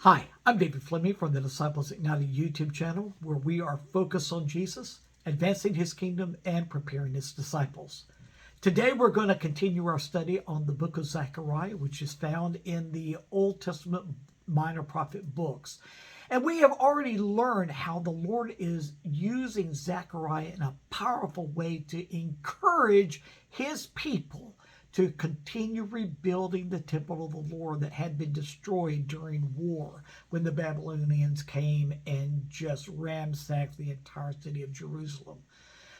Hi, I'm David Fleming from the Disciples Ignited YouTube channel, where we are focused on Jesus, advancing his kingdom, and preparing his disciples. Today we're going to continue our study on the book of Zechariah, which is found in the Old Testament minor prophet books. And we have already learned how the Lord is using Zechariah in a powerful way to encourage his people to continue rebuilding the temple of the Lord that had been destroyed during war when the Babylonians came and just ransacked the entire city of Jerusalem.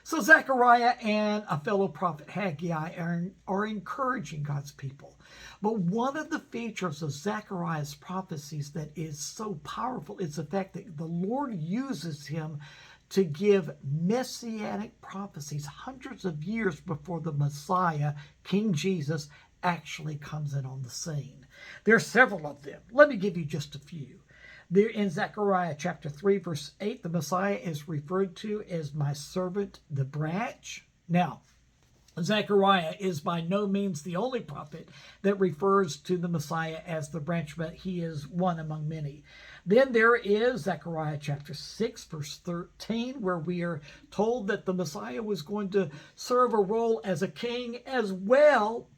So Zechariah and a fellow prophet Haggai are encouraging God's people. But one of the features of Zechariah's prophecies that is so powerful is the fact that the Lord uses him to give Messianic prophecies hundreds of years before the Messiah, King Jesus, actually comes in on the scene. There are several of them. Let me give you just a few. There in Zechariah chapter 3, verse 8, the Messiah is referred to as my servant, the branch. Now, Zechariah is by no means the only prophet that refers to the Messiah as the branch, but he is one among many. Then there is Zechariah chapter 6, verse 13, where we are told that the Messiah was going to serve a role as a king as well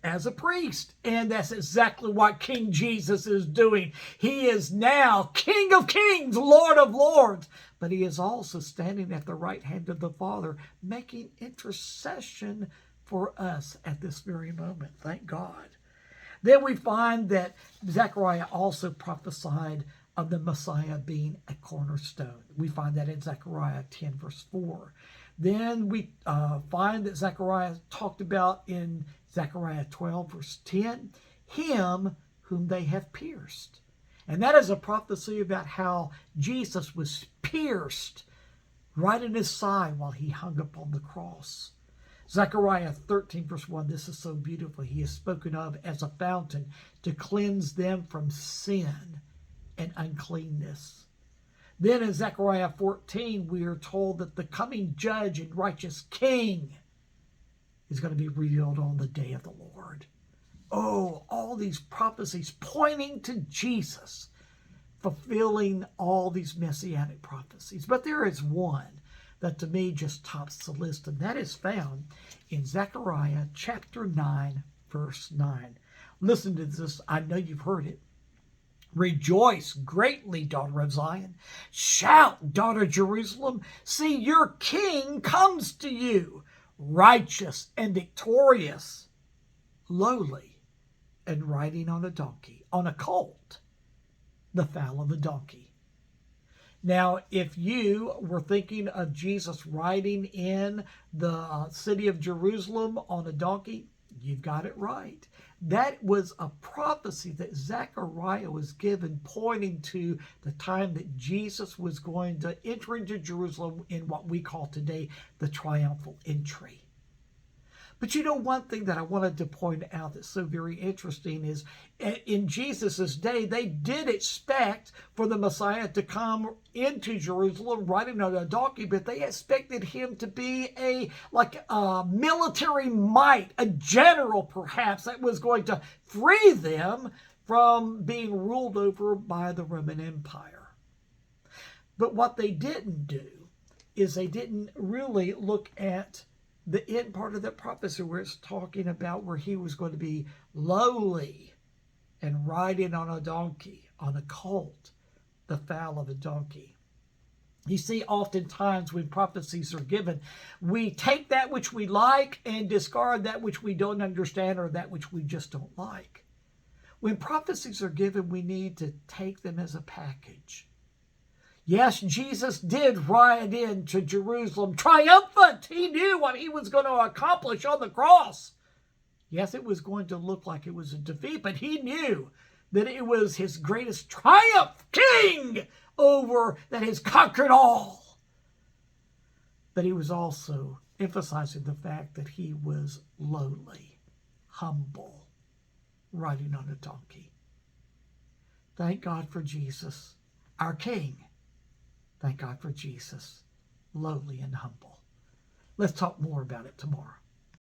as a priest. And that's exactly what King Jesus is doing. He is now King of Kings, Lord of Lords. But he is also standing at the right hand of the Father, making intercession for us at this very moment. Thank God. Then we find that Zechariah also prophesied of the Messiah being a cornerstone. We find that in Zechariah 10, verse 4. Then we find that Zechariah talked about in Zechariah 12, verse 10, him whom they have pierced. And that is a prophecy about how Jesus was pierced right in his side while he hung upon the cross. Zechariah 13, verse 1, this is so beautiful. He is spoken of as a fountain to cleanse them from sin and uncleanness. Then in Zechariah 14, we are told that the coming judge and righteous king is going to be revealed on the day of the Lord. Oh, all these prophecies pointing to Jesus, fulfilling all these messianic prophecies. But there is one that to me just tops the list, and that is found in Zechariah chapter 9, verse 9. Listen to this. I know you've heard it. Rejoice greatly, daughter of Zion. Shout, daughter Jerusalem. See, your king comes to you, righteous and victorious, lowly, and riding on a donkey, on a colt, the foal of a donkey. Now, if you were thinking of Jesus riding in the city of Jerusalem on a donkey, you've got it right. That was a prophecy that Zechariah was given, pointing to the time that Jesus was going to enter into Jerusalem in what we call today the triumphal entry. But you know, one thing that I wanted to point out that's so very interesting is in Jesus' day, they did expect for the Messiah to come into Jerusalem riding on a donkey, but they expected him to be like a military might, a general perhaps, that was going to free them from being ruled over by the Roman Empire. But what they didn't do is they didn't really look at the end part of that prophecy where it's talking about where he was going to be lowly and riding on a donkey, on a colt, the foal of a donkey. You see, oftentimes when prophecies are given, we take that which we like and discard that which we don't understand or that which we just don't like. When prophecies are given, we need to take them as a package. Yes, Jesus did ride into Jerusalem triumphant. He knew what he was going to accomplish on the cross. Yes, it was going to look like it was a defeat, but he knew that it was his greatest triumph, king over that has conquered all. But he was also emphasizing the fact that he was lowly, humble, riding on a donkey. Thank God for Jesus, our King. Thank God for Jesus, lowly and humble. Let's talk more about it tomorrow.